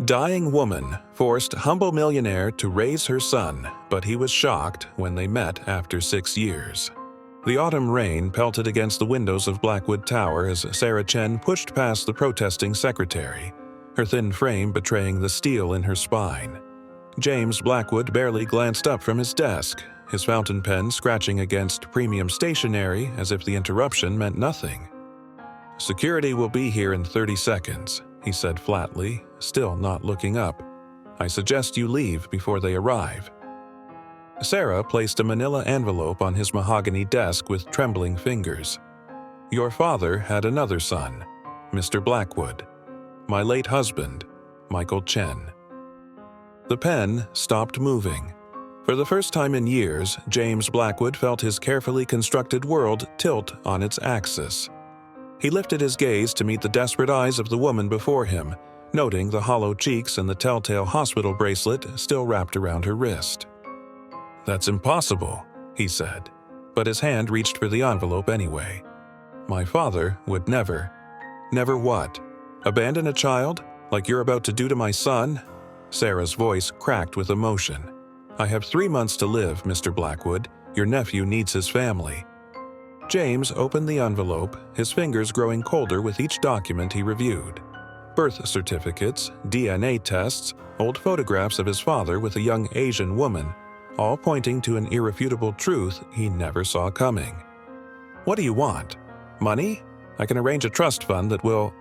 Dying woman forced humble millionaire to raise her son, but he was shocked when they met after 6 years. The autumn rain pelted against the windows of Blackwood Tower as Sarah Chen pushed past the protesting secretary, her thin frame betraying the steel in her spine. James Blackwood barely glanced up from his desk, his fountain pen scratching against premium stationery as if the interruption meant nothing. "Security will be here in 30 seconds, he said flatly, still not looking up. "I suggest you leave before they arrive." Sarah placed a manila envelope on his mahogany desk with trembling fingers. "Your father had another son, Mr. Blackwood. My late husband, Michael Chen." The pen stopped moving. For the first time in years, James Blackwood felt his carefully constructed world tilt on its axis. He lifted his gaze to meet the desperate eyes of the woman before him, noting the hollow cheeks and the telltale hospital bracelet still wrapped around her wrist. "That's impossible," he said, but his hand reached for the envelope anyway. "My father would never." "Never what? Abandon a child, like you're about to do to my son?" Sarah's voice cracked with emotion. "I have 3 months to live, Mr. Blackwood. Your nephew needs his family." James opened the envelope, his fingers growing colder with each document he reviewed. Birth certificates, DNA tests, old photographs of his father with a young Asian woman, all pointing to an irrefutable truth he never saw coming. "What do you want? Money? I can arrange a trust fund that will—"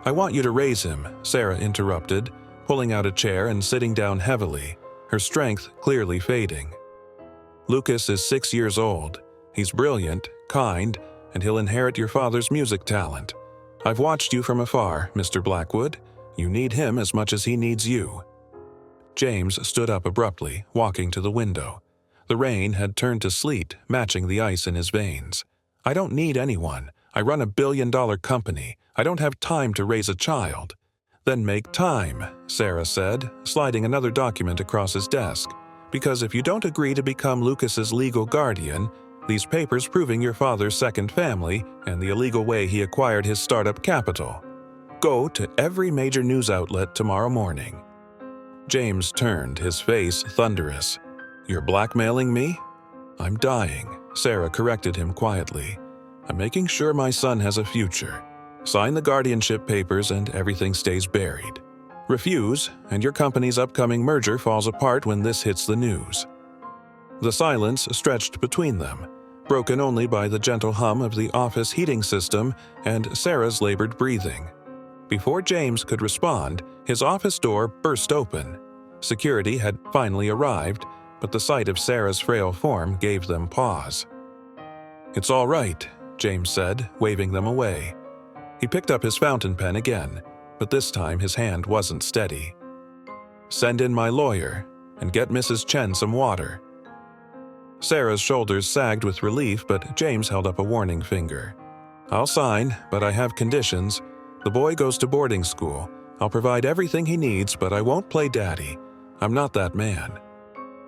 "I want you to raise him," Sarah interrupted, pulling out a chair and sitting down heavily, her strength clearly fading. "Lucas is 6 years old. He's brilliant, kind, and he'll inherit your father's music talent. I've watched you from afar, Mr. Blackwood. You need him as much as he needs you." James stood up abruptly, walking to the window. The rain had turned to sleet, matching the ice in his veins. "I don't need anyone. I run a billion-dollar company. I don't have time to raise a child." "Then make time," Sarah said, sliding another document across his desk. "Because if you don't agree to become Lucas's legal guardian, these papers proving your father's second family and the illegal way he acquired his startup capital. Go to every major news outlet tomorrow morning." James turned, his face thunderous. "You're blackmailing me?" "I'm dying," Sarah corrected him quietly. "I'm making sure my son has a future. Sign the guardianship papers and everything stays buried. Refuse, and your company's upcoming merger falls apart when this hits the news." The silence stretched between them, broken only by the gentle hum of the office heating system and Sarah's labored breathing. Before James could respond, his office door burst open. Security had finally arrived, but the sight of Sarah's frail form gave them pause. "It's all right," James said, waving them away. He picked up his fountain pen again, but this time his hand wasn't steady. "Send in my lawyer, and get Mrs. Chen some water." Sarah's shoulders sagged with relief, but James held up a warning finger. "I'll sign, but I have conditions. The boy goes to boarding school. I'll provide everything he needs, but I won't play daddy. I'm not that man."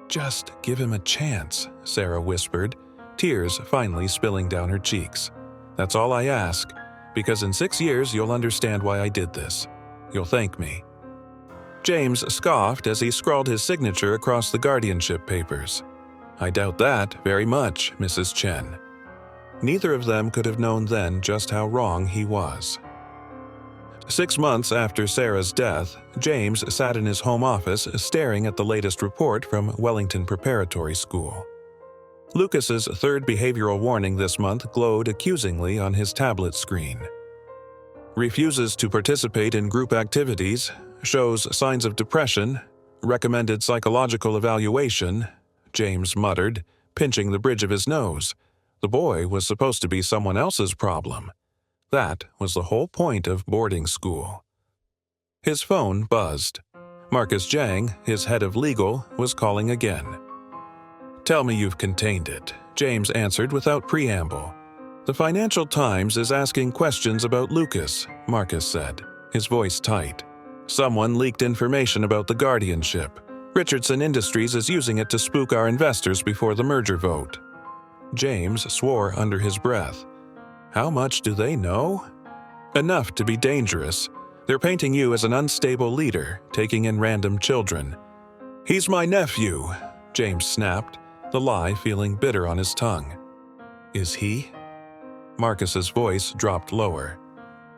"Just give him a chance," Sarah whispered, tears finally spilling down her cheeks. "That's all I ask, because in 6 years you'll understand why I did this. You'll thank me." James scoffed as he scrawled his signature across the guardianship papers. "I doubt that very much, Mrs. Chen." Neither of them could have known then just how wrong he was. 6 months after Sarah's death, James sat in his home office staring at the latest report from Wellington Preparatory School. Lucas's third behavioral warning this month glowed accusingly on his tablet screen. "Refuses to participate in group activities, shows signs of depression, recommended psychological evaluation," James muttered, pinching the bridge of his nose. The boy was supposed to be someone else's problem. That was the whole point of boarding school. His phone buzzed. Marcus Zhang, his head of legal, was calling again. "Tell me you've contained it," James answered without preamble. "The Financial Times is asking questions about Lucas," Marcus said, his voice tight. "Someone leaked information about the guardianship. Richardson Industries is using it to spook our investors before the merger vote." James swore under his breath. How much do they know? Enough to be dangerous. They're painting you as an unstable leader, taking in random children." "He's my nephew," James snapped, the lie feeling bitter on his tongue. "Is he?" Marcus's voice dropped lower.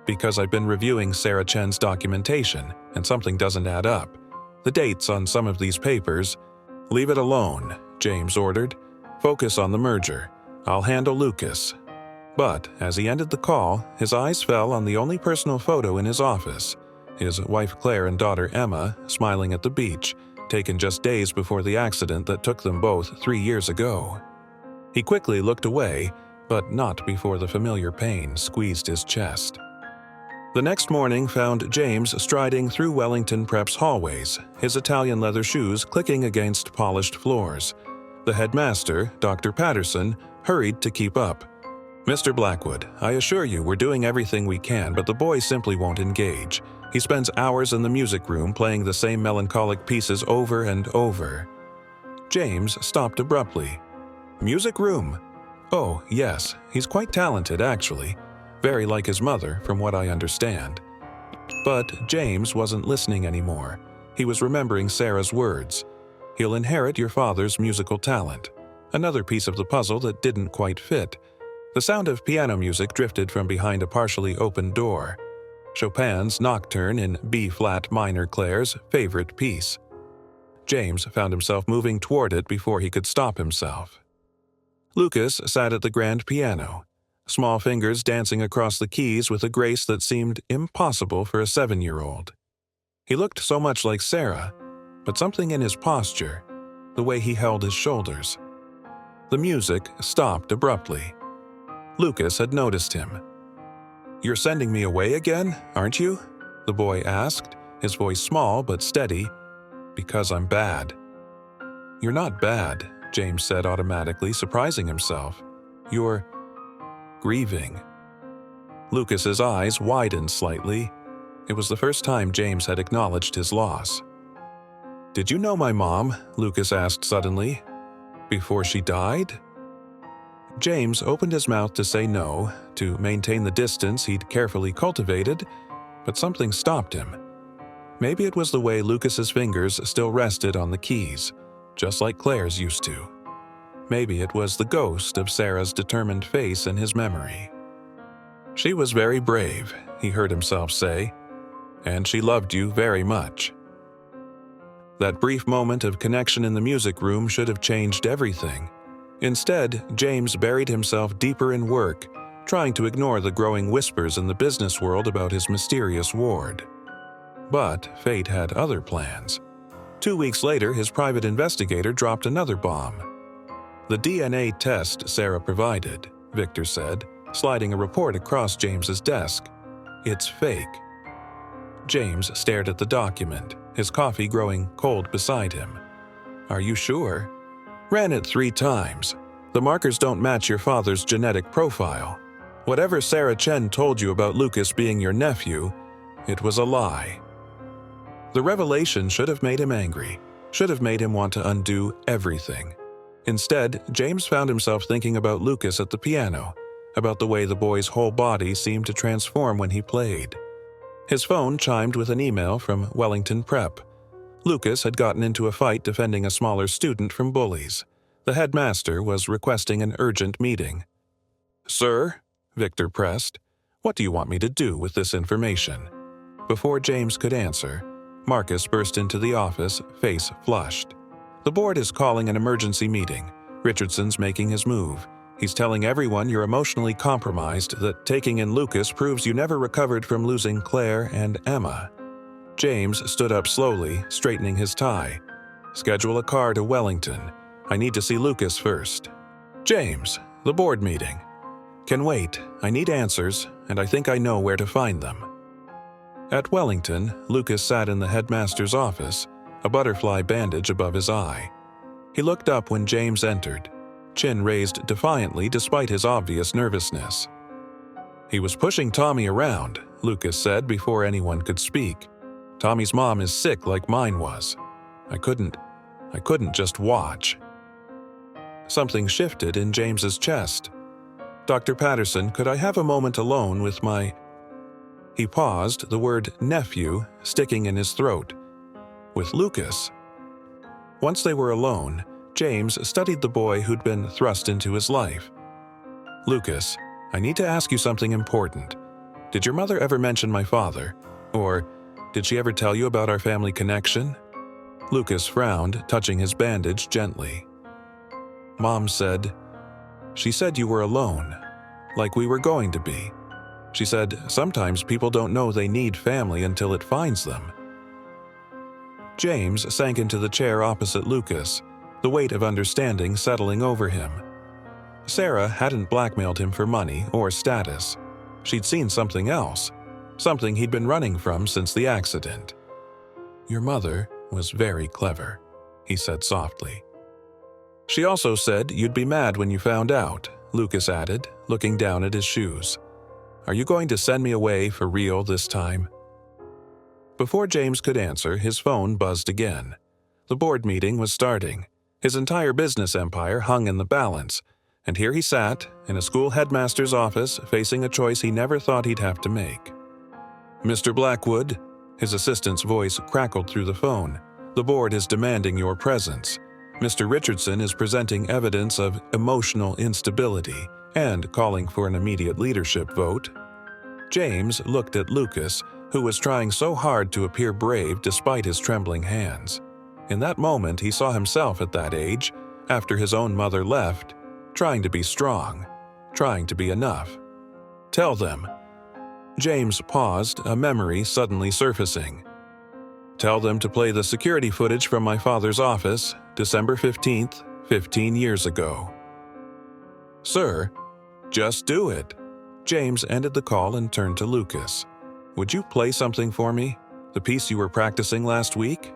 "Because I've been reviewing Sarah Chen's documentation, and something doesn't add up. The dates on some of these papers—" "Leave it alone," James ordered. "Focus on the merger. I'll handle Lucas." But as he ended the call, his eyes fell on the only personal photo in his office, his wife Claire and daughter Emma smiling at the beach, taken just days before the accident that took them both 3 years ago. He quickly looked away, but not before the familiar pain squeezed his chest. The next morning found James striding through Wellington Prep's hallways, his Italian leather shoes clicking against polished floors. The headmaster, Dr. Patterson, hurried to keep up. "Mr. Blackwood, I assure you we're doing everything we can, but the boy simply won't engage. He spends hours in the music room playing the same melancholic pieces over and over." James stopped abruptly. "Music room? Oh, yes, he's quite talented, actually. Very like his mother, from what I understand." But James wasn't listening anymore. He was remembering Sarah's words. "He'll inherit your father's musical talent." Another piece of the puzzle that didn't quite fit. The sound of piano music drifted from behind a partially opened door. Chopin's Nocturne in B-flat minor Claire's favorite piece. James found himself moving toward it before he could stop himself. Lucas sat at the grand piano, small fingers dancing across the keys with a grace that seemed impossible for a 7-year-old. He looked so much like Sarah, but something in his posture, the way he held his shoulders. The music stopped abruptly. Lucas had noticed him. "You're sending me away again, aren't you?" the boy asked, his voice small but steady. "Because I'm bad." "You're not bad," James said automatically, surprising himself. "You're grieving." Lucas's eyes widened slightly. It was the first time James had acknowledged his loss. "Did you know my mom?" Lucas asked suddenly. "Before she died?" James opened his mouth to say no, to maintain the distance he'd carefully cultivated, but something stopped him. Maybe it was the way Lucas's fingers still rested on the keys, just like Claire's used to. Maybe it was the ghost of Sarah's determined face in his memory. "She was very brave," he heard himself say, "and she loved you very much." That brief moment of connection in the music room should have changed everything. Instead, James buried himself deeper in work, trying to ignore the growing whispers in the business world about his mysterious ward. But fate had other plans. 2 weeks later, his private investigator dropped another bomb. "The DNA test Sarah provided," Victor said, sliding a report across James's desk. "It's fake." James stared at the document, his coffee growing cold beside him. "Are you sure?" "Ran it 3 times. The markers don't match your father's genetic profile. Whatever Sarah Chen told you about Lucas being your nephew, it was a lie." The revelation should have made him angry, should have made him want to undo everything. Instead, James found himself thinking about Lucas at the piano, about the way the boy's whole body seemed to transform when he played. His phone chimed with an email from Wellington Prep. Lucas had gotten into a fight defending a smaller student from bullies. The headmaster was requesting an urgent meeting. "Sir?" Victor pressed. "What do you want me to do with this information?" Before James could answer, Marcus burst into the office, face flushed. "The board is calling an emergency meeting. Richardson's making his move. He's telling everyone you're emotionally compromised, that taking in Lucas proves you never recovered from losing Claire and Emma." James stood up slowly, straightening his tie. "Schedule a car to Wellington. I need to see Lucas first." "James, the board meeting." "Can wait. I need answers, and I think I know where to find them." At Wellington, Lucas sat in the headmaster's office, a butterfly bandage above his eye. He looked up when James entered, chin raised defiantly despite his obvious nervousness. "He was pushing Tommy around," Lucas said before anyone could speak. "Tommy's mom is sick like mine was. I couldn't just watch." Something shifted in James's chest. "Dr. Patterson, could I have a moment alone with my—" He paused, the word nephew sticking in his throat. With Lucas. Once they were alone, James studied the boy who'd been thrust into his life. Lucas, I need to ask you something important. Did your mother ever mention my father? Or did she ever tell you about our family connection? Lucas frowned, touching his bandage gently. Mom said, she said you were alone, like we were going to be. She said sometimes people don't know they need family until it finds them. James sank into the chair opposite Lucas, the weight of understanding settling over him. Sarah hadn't blackmailed him for money or status. She'd seen something else, something he'd been running from since the accident. Your mother was very clever, he said softly. She also said you'd be mad when you found out, Lucas added, looking down at his shoes. Are you going to send me away for real this time? Before James could answer, his phone buzzed again. The board meeting was starting. His entire business empire hung in the balance, and here he sat, in a school headmaster's office, facing a choice he never thought he'd have to make. Mr. Blackwood, his assistant's voice crackled through the phone. The board is demanding your presence. Mr. Richardson is presenting evidence of emotional instability and calling for an immediate leadership vote. James looked at Lucas, who was trying so hard to appear brave despite his trembling hands. In that moment, he saw himself at that age, after his own mother left, trying to be strong, trying to be enough. Tell them. James paused, a memory suddenly surfacing. Tell them to play the security footage from my father's office, December 15th, 15 years ago. Sir, just do it. James ended the call and turned to Lucas. Would you play something for me? The piece you were practicing last week?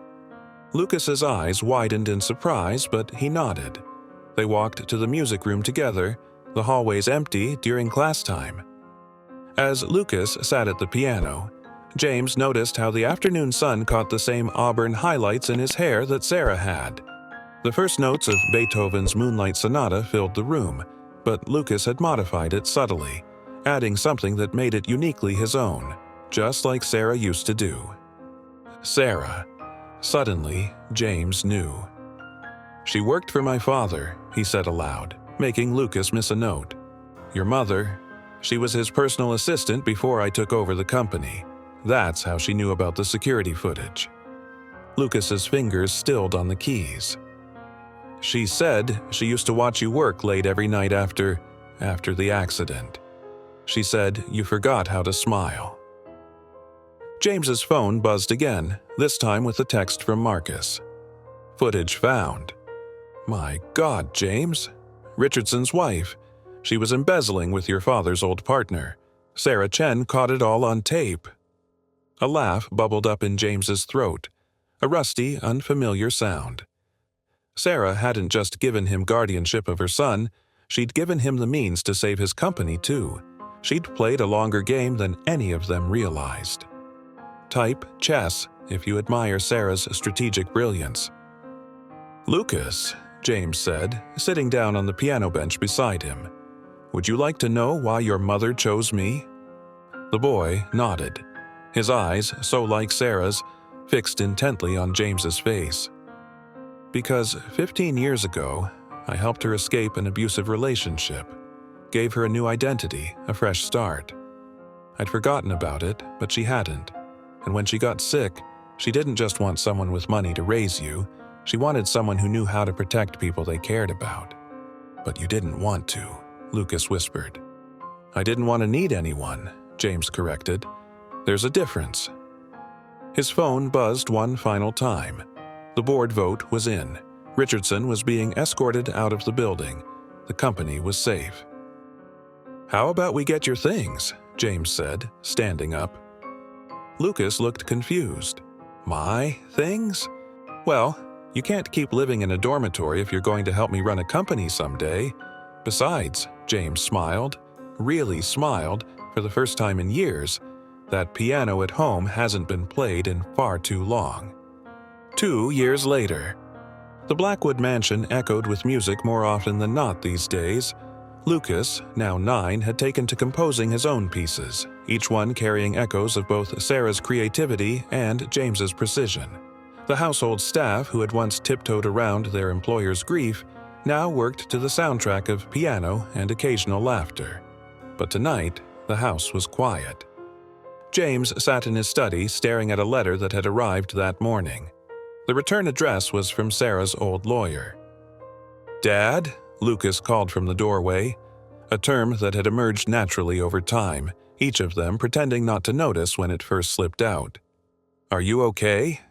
Lucas's eyes widened in surprise, but he nodded. They walked to the music room together, the hallways empty during class time. As Lucas sat at the piano, James noticed how the afternoon sun caught the same auburn highlights in his hair that Sarah had. The first notes of Beethoven's Moonlight Sonata filled the room, but Lucas had modified it subtly, adding something that made it uniquely his own, just like Sarah used to do. Sarah. Suddenly, James knew. She worked for my father, he said aloud, making Lucas miss a note. Your mother, she was his personal assistant before I took over the company. That's how she knew about the security footage. Lucas's fingers stilled on the keys. She said she used to watch you work late every night after the accident. She said you forgot how to smile. James's phone buzzed again, this time with a text from Marcus. Footage found. My God, James. Richardson's wife. She was embezzling with your father's old partner. Sarah Chen caught it all on tape. A laugh bubbled up in James's throat, a rusty, unfamiliar sound. Sarah hadn't just given him guardianship of her son, she'd given him the means to save his company too. She'd played a longer game than any of them realized. Type chess if you admire Sarah's strategic brilliance. Lucas, James said, sitting down on the piano bench beside him. Would you like to know why your mother chose me? The boy nodded, his eyes, so like Sarah's, fixed intently on James's face. Because 15 years ago, I helped her escape an abusive relationship, gave her a new identity, a fresh start. I'd forgotten about it, but she hadn't. And when she got sick, she didn't just want someone with money to raise you, she wanted someone who knew how to protect people they cared about. But you didn't want to, Lucas whispered. I didn't want to need anyone, James corrected. There's a difference. His phone buzzed one final time. The board vote was in. Richardson was being escorted out of the building. The company was safe. How about we get your things? James said, standing up. Lucas looked confused. My things? Well, you can't keep living in a dormitory if you're going to help me run a company someday. Besides, James smiled, really smiled, for the first time in years. That piano at home hasn't been played in far too long. 2 years later. The Blackwood mansion echoed with music more often than not these days. Lucas, now 9, had taken to composing his own pieces, each one carrying echoes of both Sarah's creativity and James's precision. The household staff, who had once tiptoed around their employer's grief, now worked to the soundtrack of piano and occasional laughter. But tonight, the house was quiet. James sat in his study staring at a letter that had arrived that morning. The return address was from Sarah's old lawyer. "Dad?" Lucas called from the doorway, a term that had emerged naturally over time, each of them pretending not to notice when it first slipped out. "Are you okay?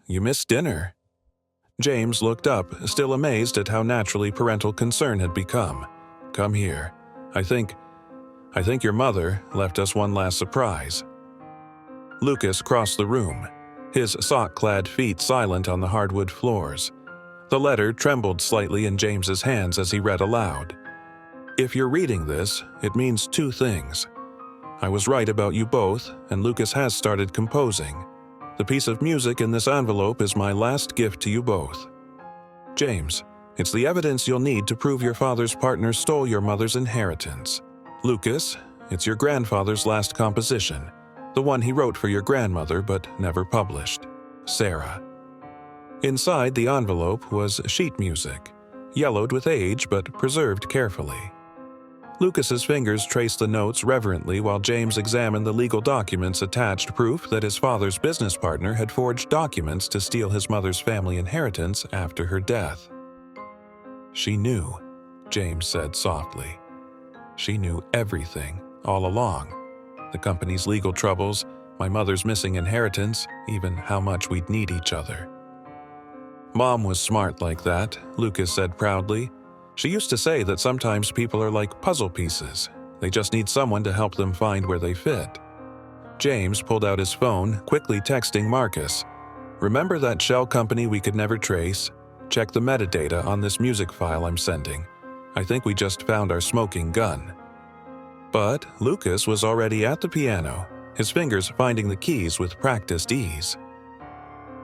You missed dinner." James looked up, still amazed at how naturally parental concern had become. "Come here. I think your mother left us one last surprise." Lucas crossed the room, his sock-clad feet silent on the hardwood floors. The letter trembled slightly in James's hands as he read aloud. "If you're reading this, it means two things. I was right about you both, and Lucas has started composing. The piece of music in this envelope is my last gift to you both. James, it's the evidence you'll need to prove your father's partner stole your mother's inheritance. Lucas, it's your grandfather's last composition, the one he wrote for your grandmother but never published. Sarah." Inside the envelope was sheet music, yellowed with age but preserved carefully. Lucas's fingers traced the notes reverently while James examined the legal documents attached proof that his father's business partner had forged documents to steal his mother's family inheritance after her death. "She knew," James said softly. "She knew everything, all along. The company's legal troubles, my mother's missing inheritance, even how much we'd need each other." "Mom was smart like that," Lucas said proudly. "She used to say that sometimes people are like puzzle pieces. They just need someone to help them find where they fit." James pulled out his phone, quickly texting Marcus. "Remember that shell company we could never trace? Check the metadata on this music file I'm sending. I think we just found our smoking gun." But Lucas was already at the piano, his fingers finding the keys with practiced ease.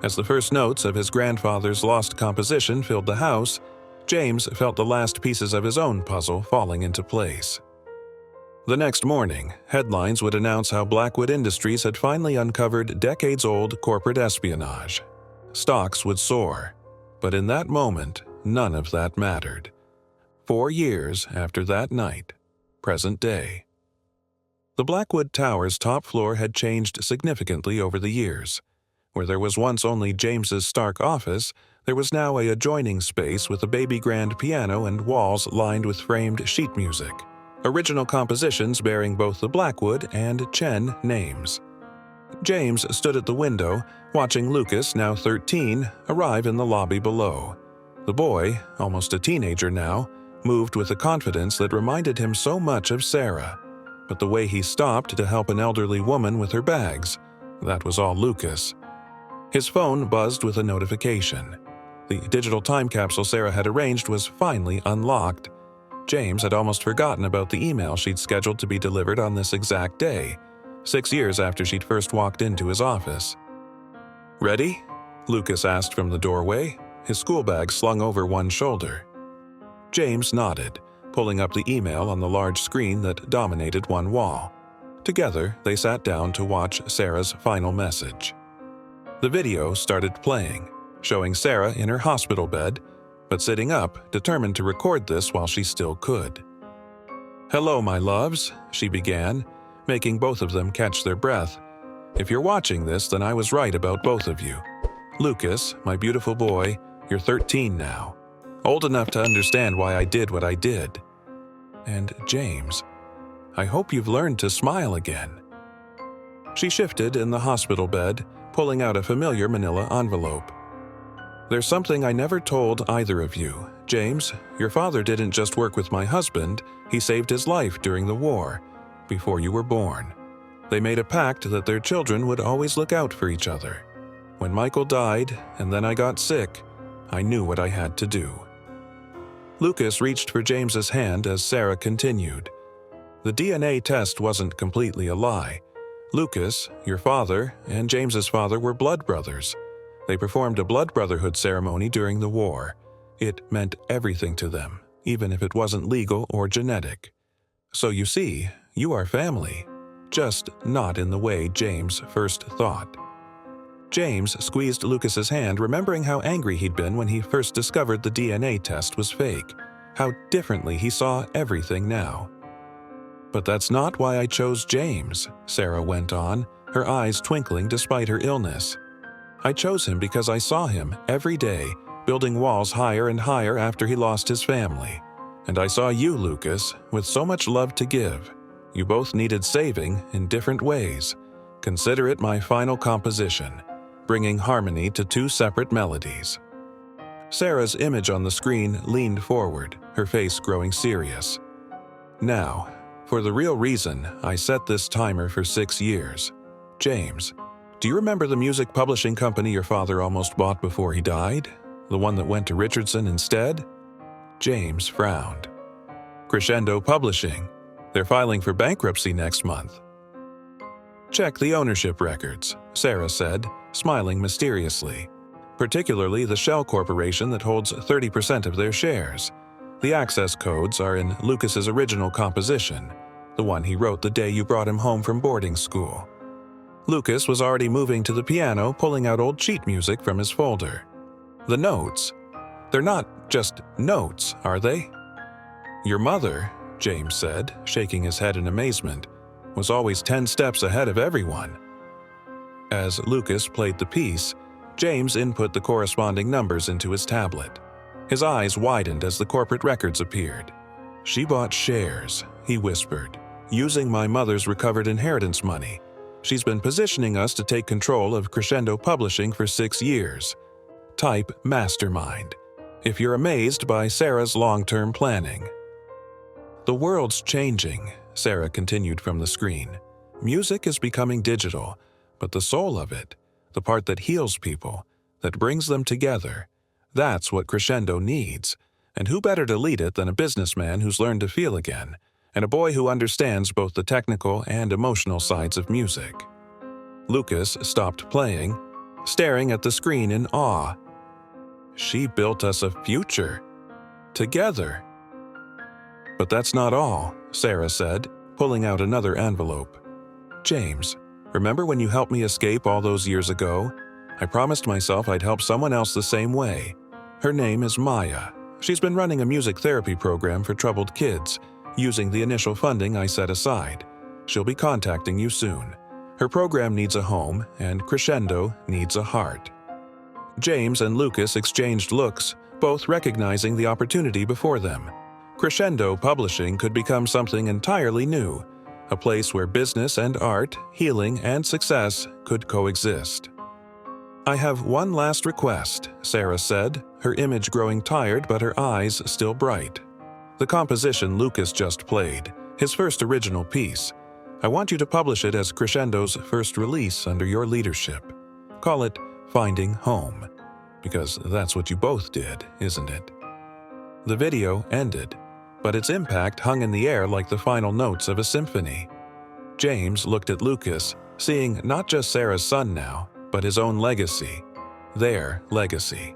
As the first notes of his grandfather's lost composition filled the house, James felt the last pieces of his own puzzle falling into place. The next morning, headlines would announce how Blackwood Industries had finally uncovered decades-old corporate espionage. Stocks would soar, but in that moment, none of that mattered. 4 years after that night, present day. The Blackwood Tower's top floor had changed significantly over the years. Where there was once only James's stark office, there was now an adjoining space with a baby grand piano and walls lined with framed sheet music, original compositions bearing both the Blackwood and Chen names. James stood at the window, watching Lucas, now 13, arrive in the lobby below. The boy, almost a teenager now, moved with a confidence that reminded him so much of Sarah. But the way he stopped to help an elderly woman with her bags, that was all Lucas. His phone buzzed with a notification. The digital time capsule Sarah had arranged was finally unlocked. James had almost forgotten about the email she'd scheduled to be delivered on this exact day, 6 years after she'd first walked into his office. "Ready?" Lucas asked from the doorway, his school bag slung over one shoulder. James nodded, pulling up the email on the large screen that dominated one wall. Together, they sat down to watch Sarah's final message. The video started playing, showing Sarah in her hospital bed, but sitting up, determined to record this while she still could. "Hello, my loves," she began, making both of them catch their breath. "If you're watching this, then I was right about both of you. Lucas, my beautiful boy, you're 13 now, old enough to understand why I did what I did. And James, I hope you've learned to smile again." She shifted in the hospital bed, pulling out a familiar manila envelope. "There's something I never told either of you. James, your father didn't just work with my husband, he saved his life during the war, before you were born. They made a pact that their children would always look out for each other. When Michael died, and then I got sick, I knew what I had to do." Lucas reached for James's hand as Sarah continued. "The DNA test wasn't completely a lie. Lucas, your father, and James's father were blood brothers. They performed a blood brotherhood ceremony during the war. It meant everything to them, even if it wasn't legal or genetic. So you see, you are family. just not in the way James first thought. James squeezed Lucas's hand, remembering how angry he'd been when he first discovered the DNA test was fake, how differently he saw everything now. "But that's not why I chose James," Sarah went on, her eyes twinkling despite her illness. "I chose him because I saw him every day, building walls higher and higher after he lost his family. And I saw you, Lucas, with so much love to give. You both needed saving in different ways. Consider it my final composition, bringing harmony to two separate melodies." Sarah's image on the screen leaned forward, her face growing serious. "Now, for the real reason I set this timer for 6 years. James, do you remember the music publishing company your father almost bought before he died? The one that went to Richardson instead?" James frowned. "Crescendo Publishing. They're filing for bankruptcy next month." "Check the ownership records," Sarah said, smiling mysteriously. "Particularly the shell corporation that holds 30% of their shares. The access codes are in Lucas's original composition, the one he wrote the day you brought him home from boarding school. Lucas was already moving to the piano, pulling out old sheet music from his folder. The notes. They're not just notes, are they?" "Your mother," James said, shaking his head in amazement, "was always 10 steps ahead of everyone." As Lucas played the piece, James input the corresponding numbers into his tablet. His eyes widened as the corporate records appeared. "She bought shares," he whispered, "using my mother's recovered inheritance money. She's been positioning us to take control of Crescendo Publishing for 6 years. Type mastermind, if you're amazed by Sarah's long-term planning." "The world's changing," Sarah continued from the screen. "Music is becoming digital, but the soul of it, the part that heals people, that brings them together, that's what Crescendo needs. And who better to lead it than a businessman who's learned to feel again, and a boy who understands both the technical and emotional sides of music." Lucas stopped playing, staring at the screen in awe. "She built us a future. Together." "But that's not all," Sarah said, pulling out another envelope. "James, remember when you helped me escape all those years ago? I promised myself I'd help someone else the same way. Her name is Maya. She's been running a music therapy program for troubled kids, using the initial funding I set aside. She'll be contacting you soon. Her program needs a home, and Crescendo needs a heart." James and Lucas exchanged looks, both recognizing the opportunity before them. Crescendo Publishing could become something entirely new, a place where business and art, healing and success could coexist. "I have one last request," Sarah said, her image growing tired but her eyes still bright. "The composition Lucas just played, his first original piece. I want you to publish it as Crescendo's first release under your leadership. Call it Finding Home, because that's what you both did, isn't it?" The video ended, but its impact hung in the air like the final notes of a symphony. James looked at Lucas, seeing not just Sarah's son now, but his own legacy. Their legacy.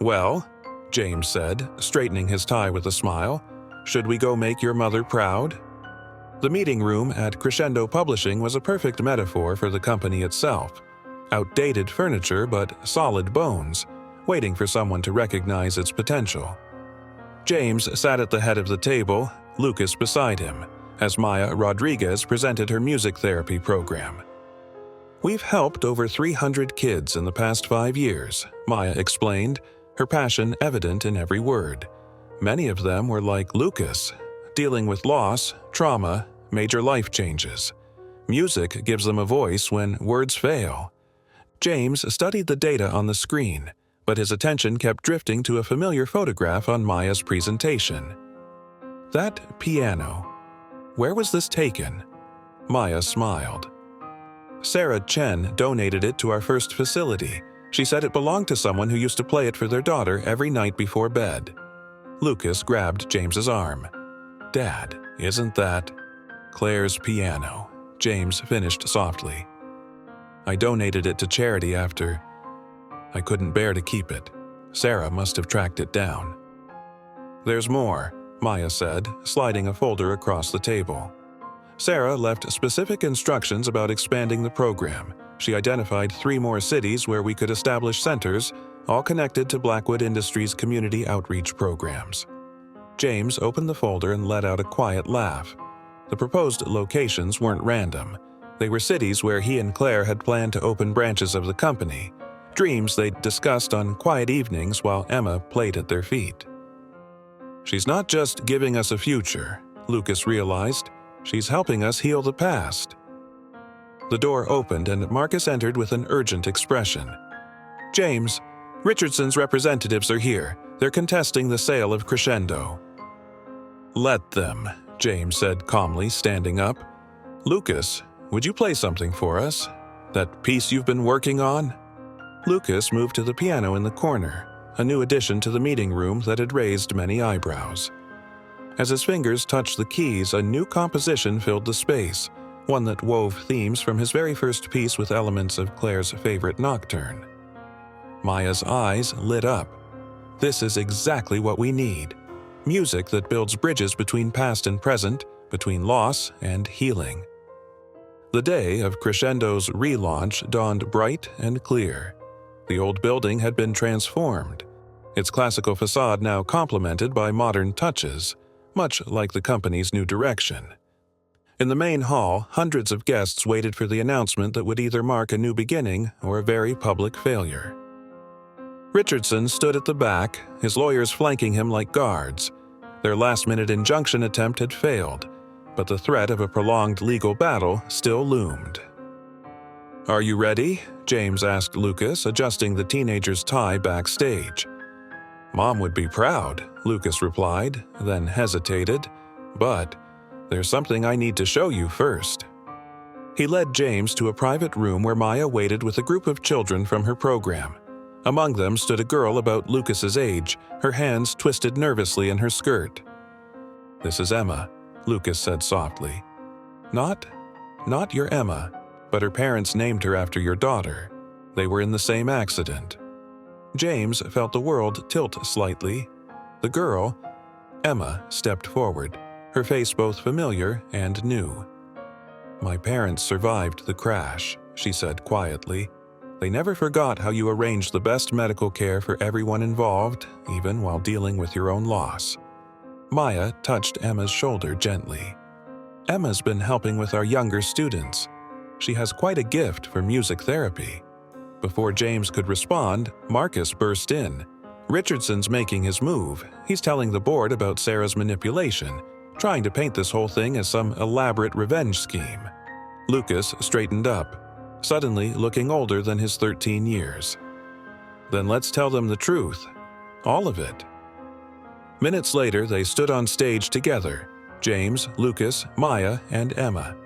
"Well," James said, straightening his tie with a smile, "should we go make your mother proud?" The meeting room at Crescendo Publishing was a perfect metaphor for the company itself. Outdated furniture but solid bones, waiting for someone to recognize its potential. James sat at the head of the table, Lucas beside him, as Maya Rodriguez presented her music therapy program. "We've helped over 300 kids in the past 5 years," Maya explained, her passion evident in every word. "Many of them were like Lucas, dealing with loss, trauma, major life changes. Music gives them a voice when words fail." James studied the data on the screen, but his attention kept drifting to a familiar photograph on Maya's presentation. "That piano. Where was this taken?" Maya smiled. "Sarah Chen donated it to our first facility. She said it belonged to someone who used to play it for their daughter every night before bed." Lucas grabbed James's arm. "Dad, isn't that Claire's piano?" James finished softly. "I donated it to charity after I couldn't bear to keep it. Sarah must have tracked it down." "There's more," Maya said, sliding a folder across the table. Sarah left specific instructions about expanding the program. She identified 3 more cities where we could establish centers, all connected to Blackwood Industries' community outreach programs. James opened the folder and let out a quiet laugh. The proposed locations weren't random. They were cities where he and Claire had planned to open branches of the company, dreams they'd discussed on quiet evenings while Emma played at their feet. She's not just giving us a future, Lucas realized. She's helping us heal the past. The door opened and Marcus entered with an urgent expression. James, Richardson's representatives are here. They're contesting the sale of Crescendo. Let them, James said calmly, standing up. Lucas, would you play something for us? That piece you've been working on? Lucas moved to the piano in the corner, a new addition to the meeting room that had raised many eyebrows. As his fingers touched the keys, a new composition filled the space, one that wove themes from his very first piece with elements of Claire's favorite nocturne. Maya's eyes lit up. This is exactly what we need. Music that builds bridges between past and present, between loss and healing. The day of Crescendo's relaunch dawned bright and clear. The old building had been transformed, its classical facade now complemented by modern touches, much like the company's new direction. In the main hall, hundreds of guests waited for the announcement that would either mark a new beginning or a very public failure. Richardson stood at the back, his lawyers flanking him like guards. Their last-minute injunction attempt had failed, but the threat of a prolonged legal battle still loomed. "Are you ready?" James asked Lucas, adjusting the teenager's tie backstage. "Mom would be proud," Lucas replied, then hesitated. "But there's something I need to show you first." He led James to a private room where Maya waited with a group of children from her program. Among them stood a girl about Lucas's age, her hands twisted nervously in her skirt. "This is Emma," Lucas said softly. Not your Emma, but her parents named her after your daughter. They were in the same accident." James felt the world tilt slightly. The girl, Emma, stepped forward, her face both familiar and new. "My parents survived the crash," she said quietly. "They never forgot how you arranged the best medical care for everyone involved, even while dealing with your own loss." Maya touched Emma's shoulder gently. "Emma's been helping with our younger students. She has quite a gift for music therapy." Before James could respond, Marcus burst in. "Richardson's making his move. He's telling the board about Sarah's manipulation, trying to paint this whole thing as some elaborate revenge scheme." Lucas straightened up, suddenly looking older than his 13 years. "Then let's tell them the truth. All of it." Minutes later, they stood on stage together, James, Lucas, Maya, and Emma.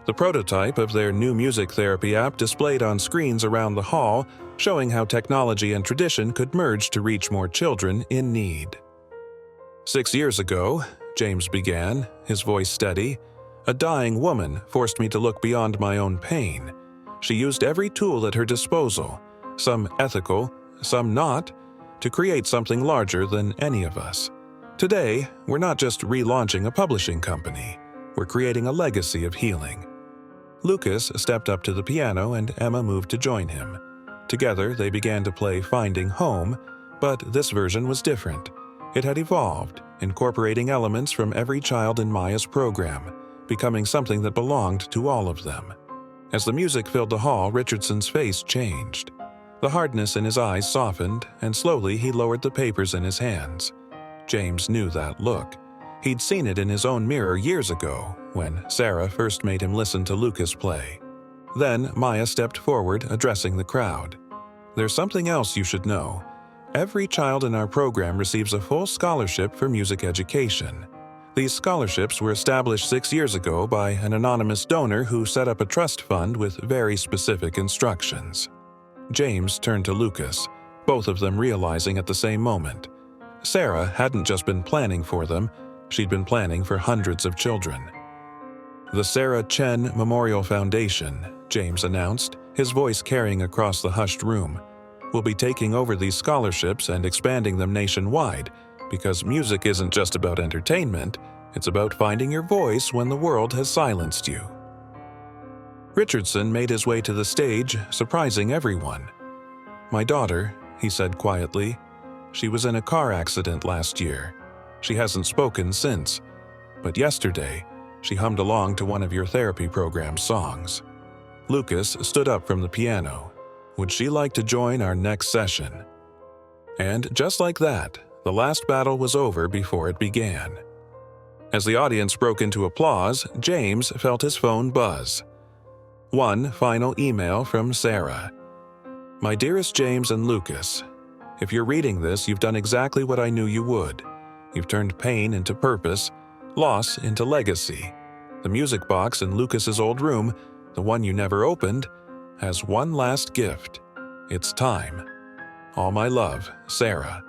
The prototype of their new music therapy app displayed on screens around the hall, showing how technology and tradition could merge to reach more children in need. "6 years ago," James began, his voice steady, "a dying woman forced me to look beyond my own pain. She used every tool at her disposal, some ethical, some not, to create something larger than any of us. Today, we're not just relaunching a publishing company, we're creating a legacy of healing." Lucas stepped up to the piano and Emma moved to join him. Together, they began to play Finding Home, but this version was different. It had evolved, incorporating elements from every child in Maya's program, becoming something that belonged to all of them. As the music filled the hall, Richardson's face changed. The hardness in his eyes softened, and slowly he lowered the papers in his hands. James knew that look. He'd seen it in his own mirror years ago, when Sarah first made him listen to Lucas play. Then Maya stepped forward, addressing the crowd. "There's something else you should know. Every child in our program receives a full scholarship for music education. These scholarships were established 6 years ago by an anonymous donor who set up a trust fund with very specific instructions." James turned to Lucas, both of them realizing at the same moment. Sarah hadn't just been planning for them, she'd been planning for hundreds of children. "The Sarah Chen Memorial Foundation," James announced, his voice carrying across the hushed room, "will be taking over these scholarships and expanding them nationwide, because music isn't just about entertainment, It's about finding your voice when the world has silenced you. Richardson made his way to the stage, surprising everyone. "My daughter," he said quietly. "She was in a car accident last year. She hasn't spoken since. But yesterday, she hummed along to one of your therapy program's songs." Lucas stood up from the piano. "Would she like to join our next session?" And just like that, the last battle was over before it began. As the audience broke into applause, James felt his phone buzz. One final email from Sarah. "My dearest James and Lucas, if you're reading this, you've done exactly what I knew you would. You've turned pain into purpose, loss into legacy. The music box in Lucas's old room, the one you never opened, has one last gift. It's time. All my love, Sarah."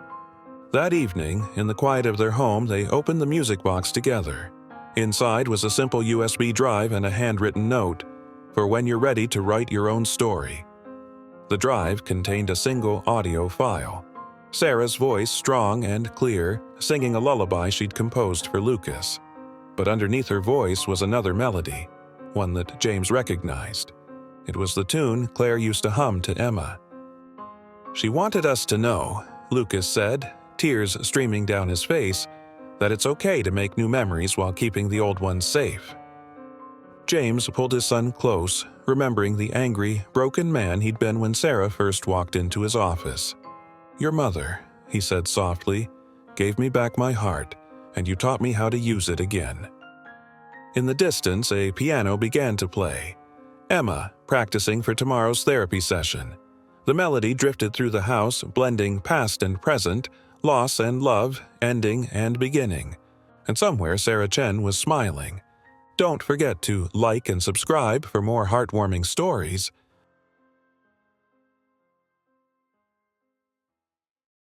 That evening, in the quiet of their home, they opened the music box together. Inside was a simple USB drive and a handwritten note, "For when you're ready to write your own story." The drive contained a single audio file. Sarah's voice, strong and clear, singing a lullaby she'd composed for Lucas. But underneath her voice was another melody, one that James recognized. It was the tune Claire used to hum to Emma. "She wanted us to know," Lucas said, tears streaming down his face, "that it's okay to make new memories while keeping the old ones safe." James pulled his son close, remembering the angry, broken man he'd been when Sarah first walked into his office. "Your mother," he said softly, "gave me back my heart, and you taught me how to use it again." In the distance, a piano began to play. Emma, practicing for tomorrow's therapy session. The melody drifted through the house, blending past and present, loss and love, ending and beginning. And somewhere Sarah Chen was smiling. Don't forget to like and subscribe for more heartwarming stories.